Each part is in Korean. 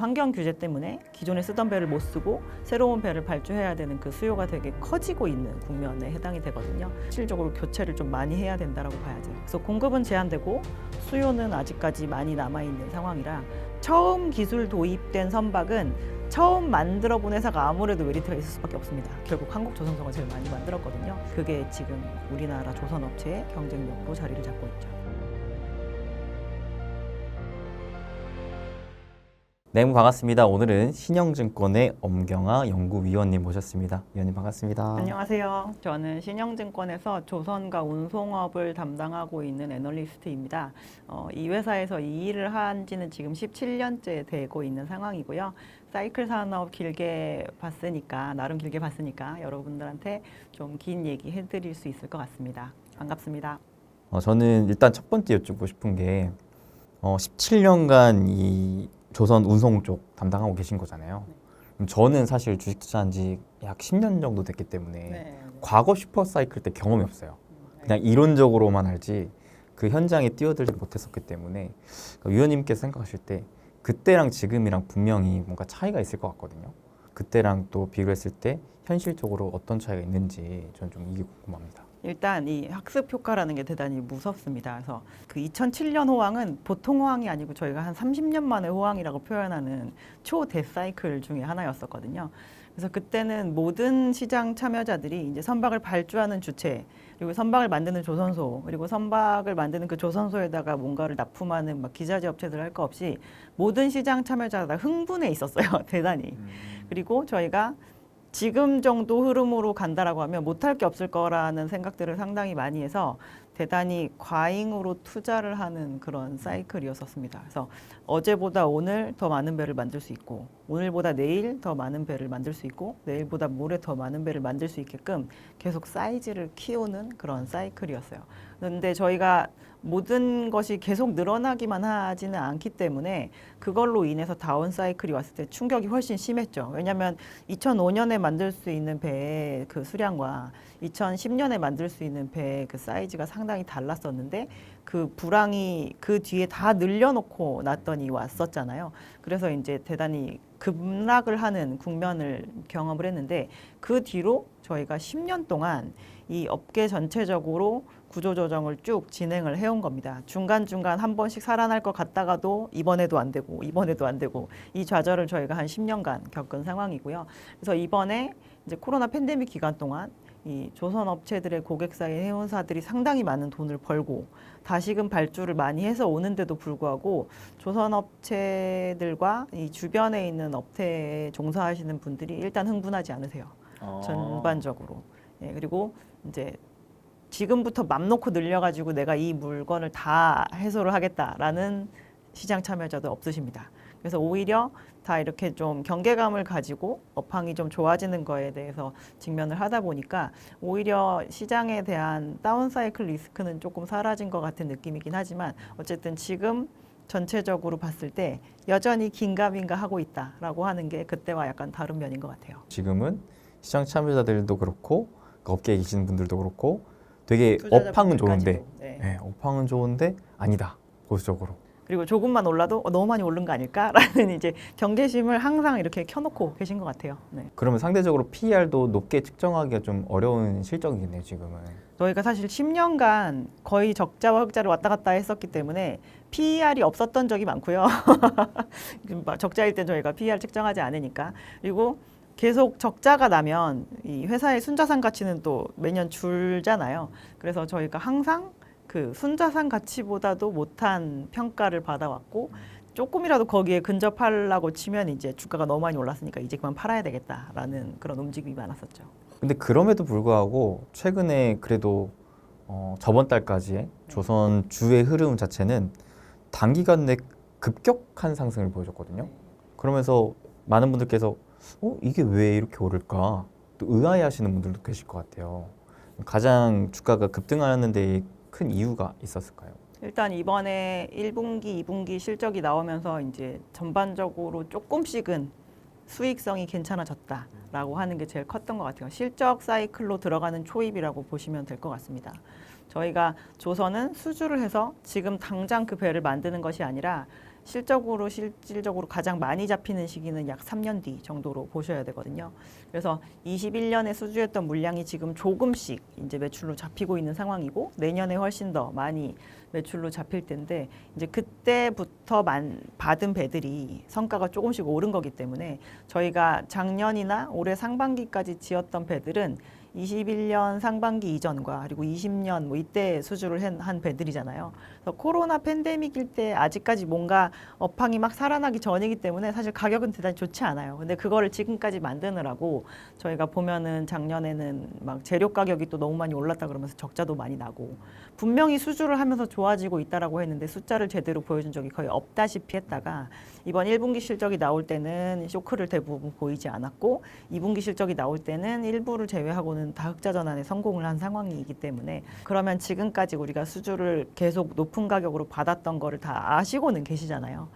환경 규제 때문에 기존에 쓰던 배를 못 쓰고 새로운 배를 발주해야 되는 그 수요가 되게 커지고 있는 국면에 해당이 되거든요. 실질적으로 교체를 좀 많이 해야 된다라고 봐야죠. 그래서 공급은 제한되고 수요는 아직까지 많이 남아있는 상황이라 처음 기술 도입된 선박은 처음 만들어 본 회사가 아무래도 메리트가 있을 수밖에 없습니다. 결국 한국조선소가 제일 많이 만들었거든요. 그게 지금 우리나라 조선업체의 경쟁력으로 자리를 잡고 있죠. 네, 반갑습니다. 오늘은 신영증권의 엄경아 연구위원님 모셨습니다. 위원님 반갑습니다. 안녕하세요. 저는 신영증권에서 조선과 운송업을 담당하고 있는 애널리스트입니다. 이 회사에서 이 일을 한 지는 지금 17년째 되고 있는 상황이고요. 사이클 산업 나름 길게 봤으니까 여러분들한테 좀 긴 얘기 해드릴 수 있을 것 같습니다. 반갑습니다. 저는 일단 첫 번째 여쭙고 싶은 게 17년간 이 조선 운송 쪽 담당하고 계신 거잖아요. 그럼 저는 사실 주식 투자한 지 약 10년 정도 됐기 때문에 과거 슈퍼사이클 때 경험이 없어요. 그냥 이론적으로만 알지 그 현장에 뛰어들지 못했었기 때문에 위원님께서 생각하실 때 그때랑 지금이랑 분명히 뭔가 차이가 있을 것 같거든요. 그때랑 또 비교했을 때 현실적으로 어떤 차이가 있는지 저는 좀 이게 궁금합니다. 일단 이 학습 효과라는 게 대단히 무섭습니다. 그래서 그 2007년 호황은 보통 호황이 아니고 저희가 한 30년 만에 호황이라고 표현하는 초대사이클 중에 하나였었거든요. 그래서 그때는 모든 시장 참여자들이 이제 선박을 발주하는 주체, 그리고 선박을 만드는 조선소, 그리고 선박을 만드는 그 조선소에다가 뭔가를 납품하는 막 기자재 업체들 할 거 없이 모든 시장 참여자가 다 흥분해 있었어요. 대단히. 그리고 저희가 지금 정도 흐름으로 간다라고 하면 못할 게 없을 거라는 생각들을 상당히 많이 해서 대단히 과잉으로 투자를 하는 그런 사이클이었었습니다. 그래서 어제보다 오늘 더 많은 배를 만들 수 있고 오늘보다 내일 더 많은 배를 만들 수 있고 내일보다 모레 더 많은 배를 만들 수 있게끔 계속 사이즈를 키우는 그런 사이클이었어요. 그런데 저희가 모든 것이 계속 늘어나기만 하지는 않기 때문에 그걸로 인해서 다운 사이클이 왔을 때 충격이 훨씬 심했죠. 왜냐하면 2005년에 만들 수 있는 배의 그 수량과 2010년에 만들 수 있는 배의 그 사이즈가 상당히 달랐었는데 그 불황이 그 뒤에 다 늘려놓고 났더니 왔었잖아요. 그래서 이제 대단히 급락을 하는 국면을 경험을 했는데 그 뒤로 저희가 10년 동안 이 업계 전체적으로 구조조정을 쭉 진행을 해온 겁니다. 중간중간 한 번씩 살아날 것 같다가도 이번에도 안 되고 이번에도 안 되고 이 좌절을 저희가 한 10년간 겪은 상황이고요. 그래서 이번에 이제 코로나 팬데믹 기간 동안 이 조선 업체들의 고객사의 회원사들이 상당히 많은 돈을 벌고 다시금 발주를 많이 해서 오는데도 불구하고 조선 업체들과 이 주변에 있는 업체에 종사하시는 분들이 일단 흥분하지 않으세요. 전반적으로. 예, 그리고 이제 지금부터 맘 놓고 늘려가지고 내가 이 물건을 다 해소를 하겠다라는 시장 참여자도 없으십니다. 그래서 오히려 다 이렇게 좀 경계감을 가지고 업황이 좀 좋아지는 거에 대해서 직면을 하다 보니까 오히려 시장에 대한 다운사이클 리스크는 조금 사라진 것 같은 느낌이긴 하지만 어쨌든 지금 전체적으로 봤을 때 여전히 긴가민가 하고 있다라고 하는 게 그때와 약간 다른 면인 것 같아요. 지금은 시장 참여자들도 그렇고 업계에 계시는 분들도 그렇고 되게 업황은 좋은데 업황은 좋은데 아니다 보수적으로. 그리고 조금만 올라도 너무 많이 오른 거 아닐까라는 이제 경계심을 항상 이렇게 켜놓고 계신 것 같아요. 네. 그러면 상대적으로 PER도 높게 측정하기가 좀 어려운 실적이겠네요, 지금은. 저희가 사실 10년간 거의 적자와 흑자를 왔다 갔다 했었기 때문에 PER이 없었던 적이 많고요. 적자일 때 저희가 PER 측정하지 않으니까. 그리고 계속 적자가 나면 이 회사의 순자산 가치는 또 매년 줄잖아요. 그래서 저희가 항상 그 순자산 가치보다도 못한 평가를 받아왔고 조금이라도 거기에 근접하려고 치면 이제 주가가 너무 많이 올랐으니까 이제 그만 팔아야 되겠다라는 그런 움직임이 많았었죠. 근데 그럼에도 불구하고 최근에 그래도 저번 달까지의 조선 주의 흐름 자체는 단기간 내 급격한 상승을 보여줬거든요. 그러면서 많은 분들께서 이게 왜 이렇게 오를까? 또 의아해하시는 분들도 계실 것 같아요. 가장 주가가 급등하는 데 큰 이유가 있었을까요? 일단 이번에 1분기, 2분기 실적이 나오면서 이제 전반적으로 조금씩은 수익성이 괜찮아졌다라고 하는 게 제일 컸던 것 같아요. 실적 사이클로 들어가는 초입이라고 보시면 될 것 같습니다. 저희가 조선은 수주를 해서 지금 당장 그 배를 만드는 것이 아니라 실질적으로 가장 많이 잡히는 시기는 약 3년 뒤 정도로 보셔야 되거든요. 그래서 21년에 수주했던 물량이 지금 조금씩 이제 매출로 잡히고 있는 상황이고 내년에 훨씬 더 많이 매출로 잡힐 텐데 이제 그때부터 받은 배들이 성과가 조금씩 오른 거기 때문에 저희가 작년이나 올해 상반기까지 지었던 배들은 21년 상반기 이전과 그리고 20년 뭐 이때 수주를 한 배들이잖아요. 그래서 코로나 팬데믹일 때 아직까지 뭔가 업황이 막 살아나기 전이기 때문에 사실 가격은 대단히 좋지 않아요. 근데 그거를 지금까지 만드느라고 저희가 보면은 작년에는 막 재료 가격이 또 너무 많이 올랐다 그러면서 적자도 많이 나고 분명히 수주를 하면서 좋아지고 있다라고 했는데 숫자를 제대로 보여준 적이 거의 없다시피 했다가 이번 1분기 실적이 나올 때는 쇼크를 대부분 보이지 않았고 2분기 실적이 나올 때는 일부를 제외하고는 다 흑자 전환에 성공을 한 상황이기 때문에 그러면 지금까지 우리가 수주를 계속 높은 가격으로 받았던 거를 다 아시고는 계시잖아요.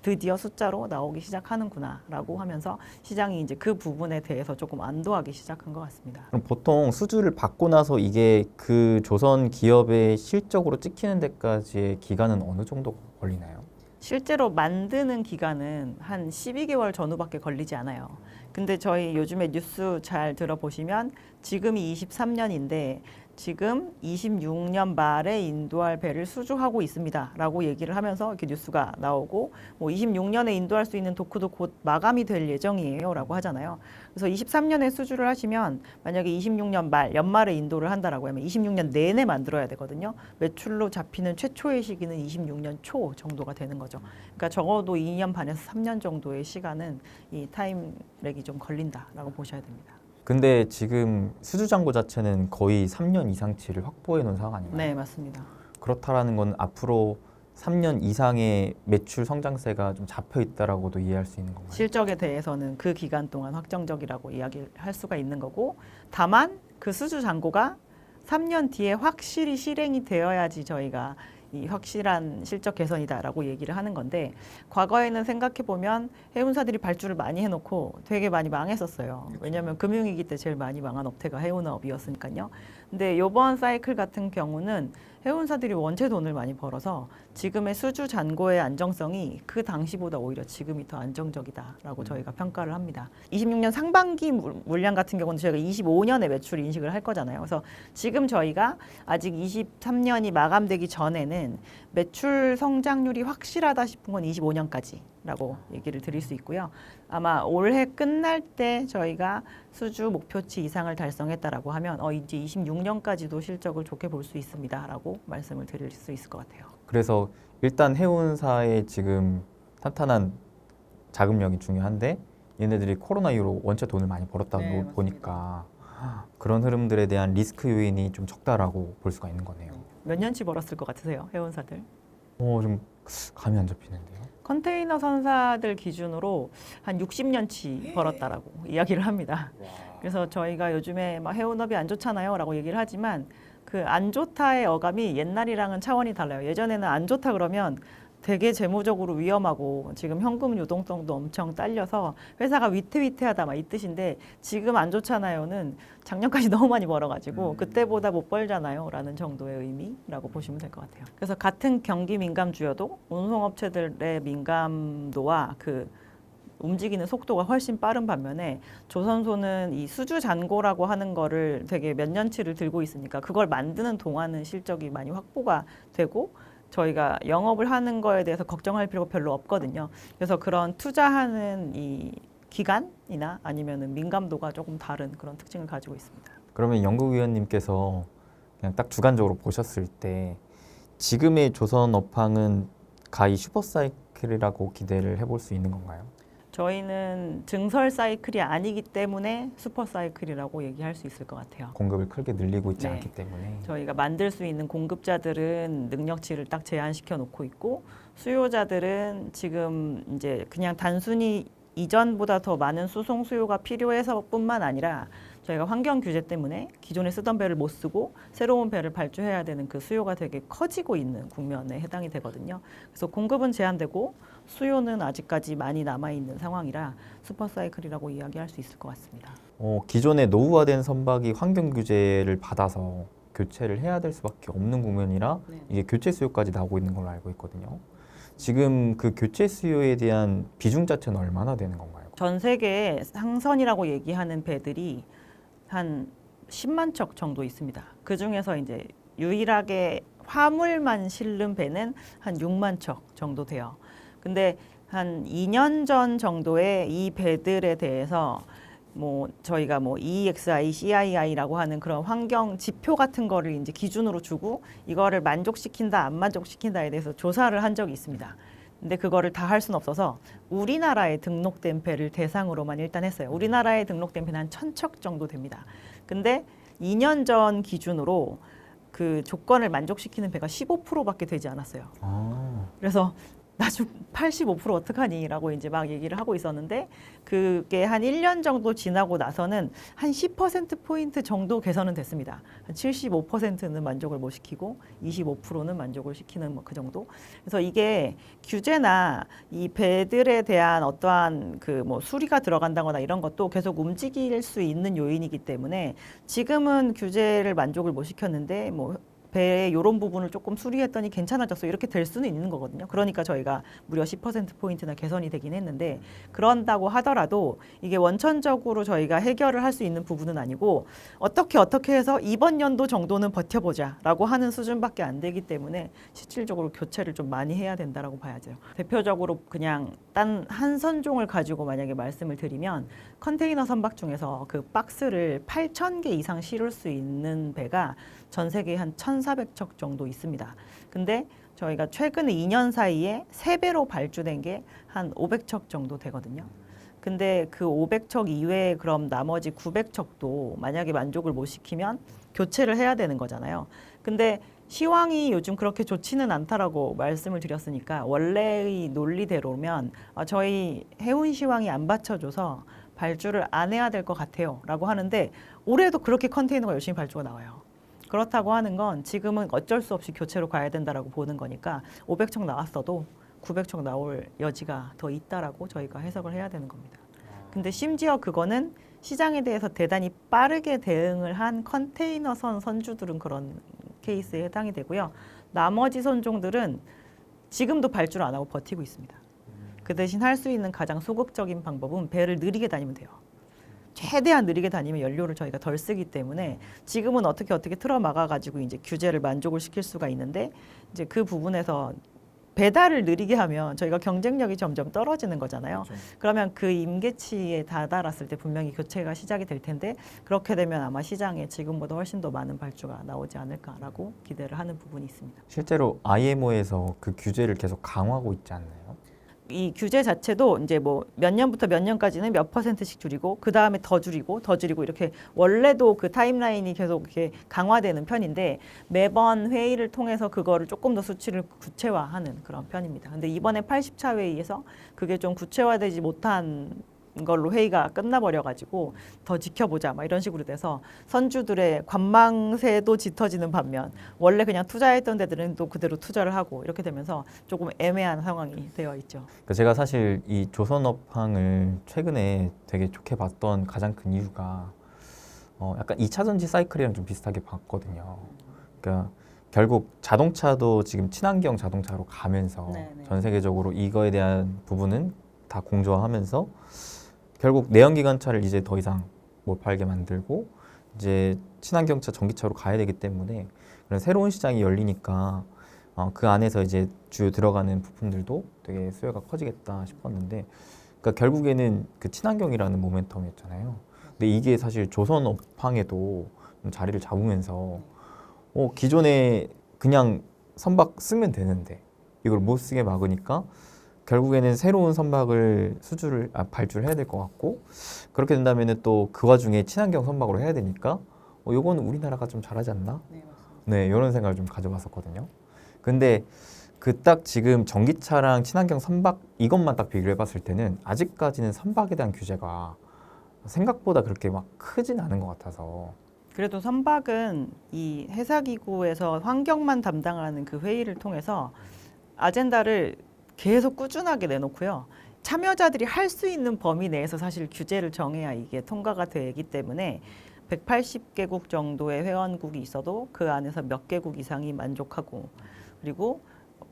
드디어 숫자로 나오기 시작하는구나라고 하면서 시장이 이제 그 부분에 대해서 조금 안도하기 시작한 것 같습니다. 그럼 보통 수주를 받고 나서 이게 그 조선 기업의 실적으로 찍히는 데까지의 기간은 어느 정도 걸리나요? 실제로 만드는 기간은 한 12개월 전후밖에 걸리지 않아요. 근데 저희 요즘에 뉴스 잘 들어보시면 지금이 23년인데 지금 26년 말에 인도할 배를 수주하고 있습니다. 라고 얘기를 하면서 이렇게 뉴스가 나오고 뭐 26년에 인도할 수 있는 도크도 곧 마감이 될 예정이에요. 라고 하잖아요. 그래서 23년에 수주를 하시면 만약에 26년 말, 연말에 인도를 한다라고 하면 26년 내내 만들어야 되거든요. 매출로 잡히는 최초의 시기는 26년 초 정도가 되는 거죠. 그러니까 적어도 2년 반에서 3년 정도의 시간은 이 타임렉이 좀 걸린다라고 보셔야 됩니다. 근데 지금 수주 잔고 자체는 거의 3년 이상치를 확보해 놓은 상황 아닌가요? 네, 맞습니다. 그렇다라는 건 앞으로 3년 이상의 매출 성장세가 좀 잡혀 있다라고도 이해할 수 있는 건가요? 실적에 대해서는 그 기간 동안 확정적이라고 이야기를 할 수가 있는 거고 다만 그 수주 잔고가 3년 뒤에 확실히 실행이 되어야지 저희가 이 확실한 실적 개선이다라고 얘기를 하는 건데 과거에는 생각해 보면 해운사들이 발주를 많이 해놓고 되게 많이 망했었어요. 왜냐하면 금융위기 때 제일 많이 망한 업태가 해운업이었으니까요. 근데 이번 사이클 같은 경우는 해운사들이 원체 돈을 많이 벌어서 지금의 수주 잔고의 안정성이 그 당시보다 오히려 지금이 더 안정적이다라고 저희가 평가를 합니다. 26년 상반기 물량 같은 경우는 저희가 25년에 매출 인식을 할 거잖아요. 그래서 지금 저희가 아직 23년이 마감되기 전에는 매출 성장률이 확실하다 싶은 건 25년까지라고 얘기를 드릴 수 있고요. 아마 올해 끝날 때 저희가 수주 목표치 이상을 달성했다라고 하면 이제 26년까지도 실적을 좋게 볼 수 있습니다라고 말씀을 드릴 수 있을 것 같아요. 그래서 일단 해운사의 지금 탄탄한 자금력이 중요한데 얘네들이 코로나 이후로 원체 돈을 많이 벌었다고 네, 보니까 그런 흐름들에 대한 리스크 요인이 좀 적다라고 볼 수가 있는 거네요. 몇 년치 벌었을 것 같으세요, 해운사들? 좀 감이 안 잡히는데요. 컨테이너 선사들 기준으로 한 60년치 벌었다라고 이야기를 합니다. 그래서 저희가 요즘에 막 해운업이 안 좋잖아요라고 얘기를 하지만 그 안 좋다의 어감이 옛날이랑은 차원이 달라요. 예전에는 안 좋다 그러면 되게 재무적으로 위험하고 지금 현금 유동성도 엄청 딸려서 회사가 위태위태하다 막 이 뜻인데 지금 안 좋잖아요는 작년까지 너무 많이 벌어가지고 그때보다 못 벌잖아요라는 정도의 의미라고 보시면 될 것 같아요. 그래서 같은 경기 민감주여도 운송업체들의 민감도와 그 움직이는 속도가 훨씬 빠른 반면에 조선소는 이 수주 잔고라고 하는 거를 되게 몇 년치를 들고 있으니까 그걸 만드는 동안은 실적이 많이 확보가 되고 저희가 영업을 하는 거에 대해서 걱정할 필요가 별로 없거든요. 그래서 그런 투자하는 이 기간이나 아니면은 민감도가 조금 다른 그런 특징을 가지고 있습니다. 그러면 연구위원님께서 그냥 딱 주관적으로 보셨을 때 지금의 조선 업황은 가히 슈퍼사이클이라고 기대를 해볼 수 있는 건가요? 저희는 증설 사이클이 아니기 때문에 슈퍼 사이클이라고 얘기할 수 있을 것 같아요. 공급을 크게 늘리고 있지 네. 않기 때문에 저희가 만들 수 있는 공급자들은 능력치를 딱 제한시켜 놓고 있고 수요자들은 지금 이제 그냥 단순히 이전보다 더 많은 수송 수요가 필요해서뿐만 아니라 저희가 환경 규제 때문에 기존에 쓰던 배를 못 쓰고 새로운 배를 발주해야 되는 그 수요가 되게 커지고 있는 국면에 해당이 되거든요. 그래서 공급은 제한되고 수요는 아직까지 많이 남아 있는 상황이라 슈퍼 사이클이라고 이야기할 수 있을 것 같습니다. 기존의 노후화된 선박이 환경 규제를 받아서 교체를 해야 될 수밖에 없는 국면이라 네. 이게 교체 수요까지 나오고 있는 걸로 알고 있거든요. 지금 그 교체 수요에 대한 비중 자체는 얼마나 되는 건가요? 전 세계 상선이라고 얘기하는 배들이 한 10만 척 정도 있습니다. 그 중에서 이제 유일하게 화물만 실는 배는 한 6만 척 정도 돼요. 근데 한 2년 전 정도에 이 배들에 대해서 뭐 저희가 뭐 EEXI, CII라고 하는 그런 환경 지표 같은 거를 이제 기준으로 주고 이거를 만족시킨다, 안 만족시킨다에 대해서 조사를 한 적이 있습니다. 근데 그거를 다 할 수는 없어서 우리나라에 등록된 배를 대상으로만 일단 했어요. 우리나라에 등록된 배는 한 1,000척 정도 됩니다. 근데 2년 전 기준으로 그 조건을 만족시키는 배가 15%밖에 되지 않았어요. 그래서 나중 85% 어떡하니? 라고 이제 막 얘기를 하고 있었는데 그게 한 1년 정도 지나고 나서는 한 10%포인트 정도 개선은 됐습니다. 한 75%는 만족을 못 시키고 25%는 만족을 시키는 뭐 그 정도. 그래서 이게 규제나 이 배들에 대한 어떠한 그 뭐 수리가 들어간다거나 이런 것도 계속 움직일 수 있는 요인이기 때문에 지금은 규제를 만족을 못 시켰는데 뭐 배의 이런 부분을 조금 수리했더니 괜찮아졌어 이렇게 될 수는 있는 거거든요. 그러니까 저희가 무려 10%포인트나 개선이 되긴 했는데 그런다고 하더라도 이게 원천적으로 저희가 해결을 할 수 있는 부분은 아니고 어떻게 해서 이번 연도 정도는 버텨보자 라고 하는 수준밖에 안 되기 때문에 실질적으로 교체를 좀 많이 해야 된다라고 봐야죠. 대표적으로 그냥 딴 한 선종을 가지고 만약에 말씀을 드리면 컨테이너 선박 중에서 그 박스를 8,000개 이상 실을 수 있는 배가 전 세계에 한 1,400척 정도 있습니다. 근데 저희가 최근 2년 사이에 3배로 발주된 게 한 500척 정도 되거든요. 근데 그 500척 이외에 그럼 나머지 900척도 만약에 만족을 못 시키면 교체를 해야 되는 거잖아요. 근데 시황이 요즘 그렇게 좋지는 않다라고 말씀을 드렸으니까 원래의 논리대로면 저희 해운 시황이 안 받쳐줘서 발주를 안 해야 될 것 같아요 라고 하는데 올해도 그렇게 컨테이너가 열심히 발주가 나와요. 그렇다고 하는 건 지금은 어쩔 수 없이 교체로 가야 된다라고 보는 거니까 500척 나왔어도 900척 나올 여지가 더 있다라고 저희가 해석을 해야 되는 겁니다. 근데 심지어 그거는 시장에 대해서 대단히 빠르게 대응을 한 컨테이너선 선주들은 그런 케이스에 해당이 되고요. 나머지 선종들은 지금도 발주를 안 하고 버티고 있습니다. 그 대신 할 수 있는 가장 소극적인 방법은 배를 느리게 다니면 돼요. 최대한 느리게 다니면 연료를 저희가 덜 쓰기 때문에 지금은 어떻게 틀어 막아가지고 이제 규제를 만족을 시킬 수가 있는데 이제 그 부분에서 배달을 느리게 하면 저희가 경쟁력이 점점 떨어지는 거잖아요. 그렇죠. 그러면 그 임계치에 다다랐을 때 분명히 교체가 시작이 될 텐데 그렇게 되면 아마 시장에 지금보다 훨씬 더 많은 발주가 나오지 않을까라고 기대를 하는 부분이 있습니다. 실제로 IMO에서 그 규제를 계속 강화하고 있지 않나요? 이 규제 자체도 이제 뭐 몇 년부터 몇 년까지는 몇 %씩 줄이고 그 다음에 더 줄이고 이렇게 원래도 그 타임라인이 계속 이렇게 강화되는 편인데 매번 회의를 통해서 그거를 조금 더 수치를 구체화하는 그런 편입니다. 근데 이번에 80차 회의에서 그게 좀 구체화되지 못한 걸로 회의가 끝나버려가지고 더 지켜보자 막 이런 식으로 돼서 선주들의 관망세도 짙어지는 반면 원래 그냥 투자했던 데들은 또 그대로 투자를 하고 이렇게 되면서 조금 애매한 상황이 되어 있죠. 그러니까 제가 사실 이 조선업황을 최근에 되게 좋게 봤던 가장 큰 이유가 약간 2차 전지 사이클이랑 좀 비슷하게 봤거든요. 그러니까 결국 자동차도 지금 친환경 자동차로 가면서 네네. 전 세계적으로 이거에 대한 부분은 다 공조화하면서 결국 내연기관차를 이제 더 이상 못 팔게 만들고 이제 친환경차, 전기차로 가야 되기 때문에 그런 새로운 시장이 열리니까 그 안에서 이제 주요 들어가는 부품들도 되게 수요가 커지겠다 싶었는데 그러니까 결국에는 그 친환경이라는 모멘텀이었잖아요. 근데 이게 사실 조선 업황에도 좀 자리를 잡으면서 기존에 그냥 선박 쓰면 되는데 이걸 못 쓰게 막으니까 결국에는 새로운 선박을 발주를 해야 될 것 같고 그렇게 된다면은 또 그 와중에 친환경 선박으로 해야 되니까 요거는 우리나라가 좀 잘하지 않나? 네, 맞습니다. 네, 이런 생각을 좀 가져봤었거든요. 근데 그 딱 지금 전기차랑 친환경 선박 이것만 딱 비교해 봤을 때는 아직까지는 선박에 대한 규제가 생각보다 그렇게 막 크진 않은 것 같아서 그래도 선박은 이 회사기구에서 환경만 담당하는 그 회의를 통해서 아젠다를 계속 꾸준하게 내놓고요. 참여자들이 할 수 있는 범위 내에서 사실 규제를 정해야 이게 통과가 되기 때문에 180개국 정도의 회원국이 있어도 그 안에서 몇 개국 이상이 만족하고 그리고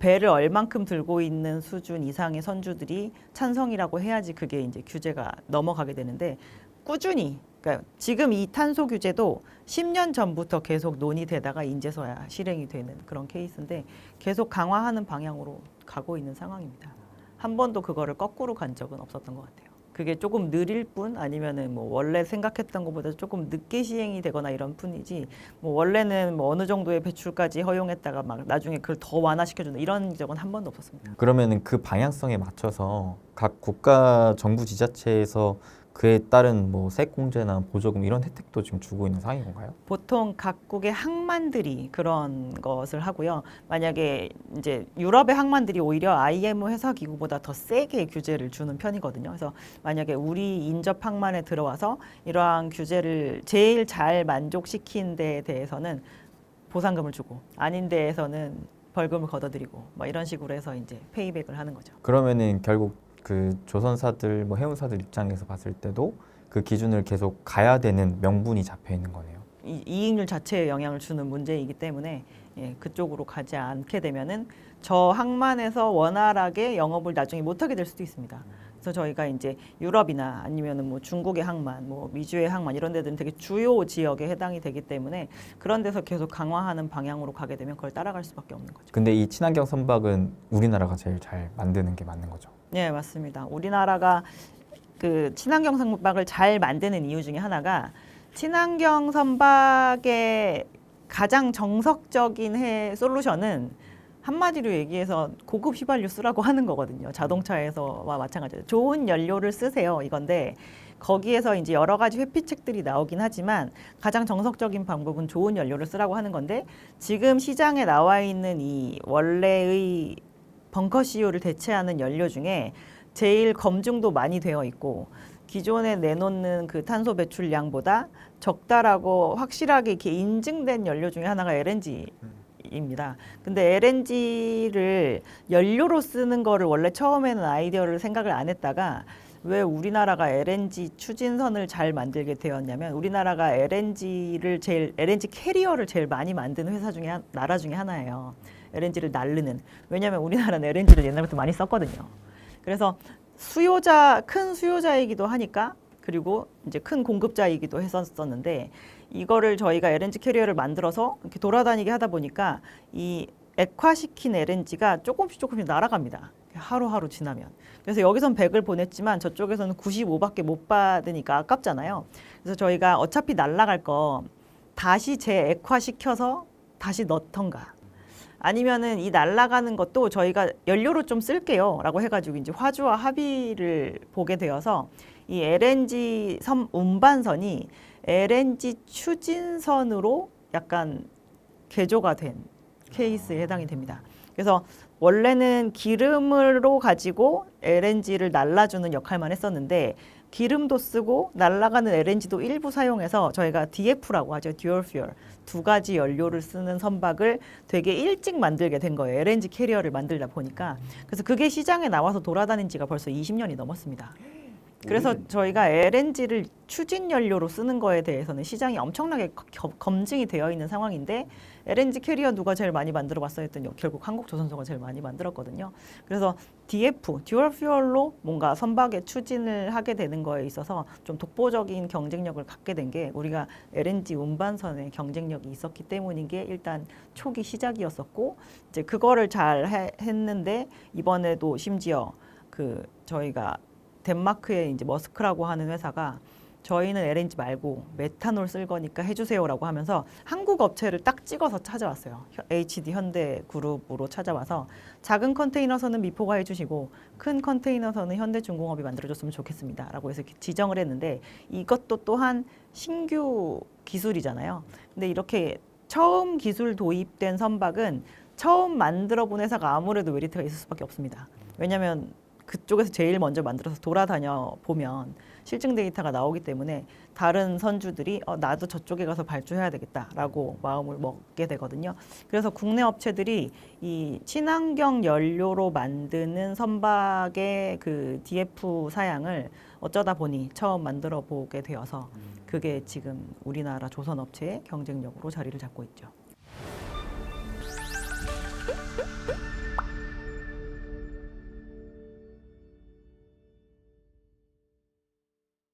배를 얼만큼 들고 있는 수준 이상의 선주들이 찬성이라고 해야지 그게 이제 규제가 넘어가게 되는데 꾸준히 그러니까 지금 이 탄소 규제도 10년 전부터 계속 논의되다가 인제서야 실행이 되는 그런 케이스인데 계속 강화하는 방향으로 가고 있는 상황입니다. 한 번도 그거를 거꾸로 간 적은 없었던 것 같아요. 그게 조금 느릴 뿐 아니면은 뭐 원래 생각했던 것보다 조금 늦게 시행이 되거나 이런 뿐이지 뭐 원래는 뭐 어느 정도의 배출까지 허용했다가 막 나중에 그걸 더 완화시켜주는 이런 적은 한 번도 없었습니다. 그러면은 그 방향성에 맞춰서 각 국가 정부 지자체에서 그에 따른 뭐 세액공제나 보조금 이런 혜택도 지금 주고 있는 상황인 건가요? 보통 각국의 항만들이 그런 것을 하고요. 만약에 이제 유럽의 항만들이 오히려 IMO 회사 기구보다 더 세게 규제를 주는 편이거든요. 그래서 만약에 우리 인접 항만에 들어와서 이러한 규제를 제일 잘 만족시킨 데에 대해서는 보상금을 주고 아닌 데에서는 벌금을 걷어들이고 뭐 이런 식으로 해서 이제 페이백을 하는 거죠. 그러면은 결국 그 조선사들 뭐 해운사들 입장에서 봤을 때도 그 기준을 계속 가야 되는 명분이 잡혀 있는 거네요. 이익률 자체에 영향을 주는 문제이기 때문에 예, 그쪽으로 가지 않게 되면은 저 항만에서 원활하게 영업을 나중에 못하게 될 수도 있습니다. 그래서 저희가 이제 유럽이나 아니면은 뭐 중국의 항만, 뭐 미주의 항만 이런 데들은 되게 주요 지역에 해당이 되기 때문에 그런 데서 계속 강화하는 방향으로 가게 되면 그걸 따라갈 수밖에 없는 거죠. 근데 이 친환경 선박은 우리나라가 제일 잘 만드는 게 맞는 거죠. 네, 맞습니다. 우리나라가 그 친환경 선박을 잘 만드는 이유 중에 하나가 친환경 선박의 가장 정석적인 솔루션은 한마디로 얘기해서 고급 휘발유 쓰라고 하는 거거든요. 자동차에서와 마찬가지로 좋은 연료를 쓰세요 이건데 거기에서 이제 여러 가지 회피책들이 나오긴 하지만 가장 정석적인 방법은 좋은 연료를 쓰라고 하는 건데 지금 시장에 나와 있는 이 원래의 벙커 CU를 대체하는 연료 중에 제일 검증도 많이 되어 있고 기존에 내놓는 그 탄소 배출량보다 적다라고 확실하게 이렇게 인증된 연료 중에 하나가 LNG입니다. 근데 LNG를 연료로 쓰는 거를 원래 처음에는 아이디어를 생각을 안 했다가 왜 우리나라가 LNG 추진선을 잘 만들게 되었냐면 우리나라가 LNG 캐리어를 제일 많이 만드는 회사 중에 나라 중에 하나예요. LNG를 날르는. 왜냐하면 우리나라는 LNG를 옛날부터 많이 썼거든요. 그래서 큰 수요자이기도 하니까 그리고 이제 큰 공급자이기도 했었는데 이거를 저희가 LNG 캐리어를 만들어서 이렇게 돌아다니게 하다 보니까 이 액화시킨 LNG가 조금씩 날아갑니다. 하루하루 지나면. 그래서 여기선 100을 보냈지만 저쪽에서는 95밖에 못 받으니까 아깝잖아요. 그래서 저희가 어차피 날아갈 거 다시 재액화시켜서 다시 넣던가 아니면은 이 날아가는 것도 저희가 연료로 좀 쓸게요 라고 해가지고 이제 화주와 합의를 보게 되어서 이 LNG 운반선이 LNG 추진선으로 약간 개조가 된 케이스에 해당이 됩니다. 그래서 원래는 기름으로 가지고 LNG를 날라주는 역할만 했었는데 기름도 쓰고 날아가는 LNG도 일부 사용해서 저희가 DF라고 하죠. 듀얼 퓨얼. 두 가지 연료를 쓰는 선박을 되게 일찍 만들게 된 거예요. LNG 캐리어를 만들다 보니까. 그래서 그게 시장에 나와서 돌아다닌 지가 벌써 20년이 넘었습니다. 그래서 저희가 LNG를 추진 연료로 쓰는 거에 대해서는 시장이 엄청나게 검증이 되어 있는 상황인데 LNG 캐리어 누가 제일 많이 만들어 봤어요 했더니 결국 한국조선소가 제일 많이 만들었거든요. 그래서 DF, 듀얼 퓨얼로 뭔가 선박에 추진을 하게 되는 거에 있어서 좀 독보적인 경쟁력을 갖게 된 게 우리가 LNG 운반선의 경쟁력이 있었기 때문인 게 일단 초기 시작이었었고 이제 그거를 잘 했는데 이번에도 심지어 그 저희가 덴마크의 이제 머스크라고 하는 회사가 저희는 LNG 말고 메탄올 쓸 거니까 해주세요라고 하면서 한국 업체를 딱 찍어서 찾아왔어요. HD 현대그룹으로 찾아와서 작은 컨테이너선은 미포가 해주시고 큰 컨테이너선은 현대중공업이 만들어줬으면 좋겠습니다라고 해서 지정을 했는데 이것도 또한 신규 기술이잖아요. 근데 이렇게 처음 기술 도입된 선박은 처음 만들어본 회사가 아무래도 메리트가 있을 수밖에 없습니다. 왜냐하면 그쪽에서 제일 먼저 만들어서 돌아다녀 보면 실증 데이터가 나오기 때문에 다른 선주들이 나도 저쪽에 가서 발주해야 되겠다라고 마음을 먹게 되거든요. 그래서 국내 업체들이 이 친환경 연료로 만드는 선박의 그 DF 사양을 어쩌다 보니 처음 만들어 보게 되어서 그게 지금 우리나라 조선 업체의 경쟁력으로 자리를 잡고 있죠.